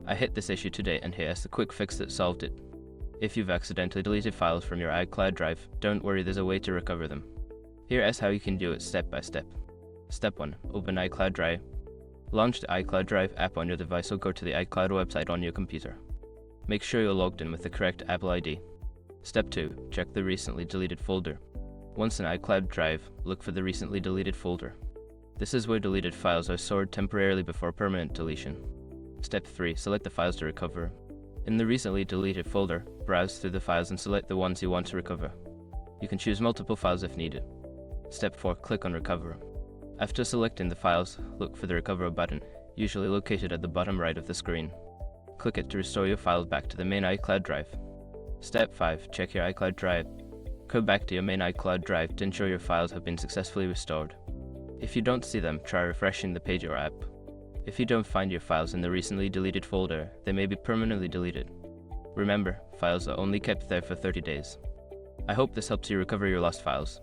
I hit this issue today and here's the quick fix that solved it. If you've accidentally deleted files from your iCloud drive, don't worry, there's a way to recover them. Here is how you can do it step by step. Step 1. Open iCloud Drive. Launch the iCloud Drive app on your device or go to the iCloud website on your computer. Make sure you're logged in with the correct Apple ID. Step 2. Check the recently deleted folder. Once in iCloud Drive, look for the recently deleted folder. This is where deleted files are stored temporarily before permanent deletion. Step 3. Select the files to recover. In the recently deleted folder, browse through the files and select the ones you want to recover. You can choose multiple files if needed. Step 4. Click on Recover. After selecting the files, look for the Recover button, usually located at the bottom right of the screen. Click it to restore your files back to the main iCloud Drive. Step 5. Check your iCloud Drive. Go back to your main iCloud Drive to ensure your files have been successfully restored. If you don't see them, try refreshing the page or app. If you don't find your files in the recently deleted folder, they may be permanently deleted. Remember, files are only kept there for 30 days. I hope this helps you recover your lost files.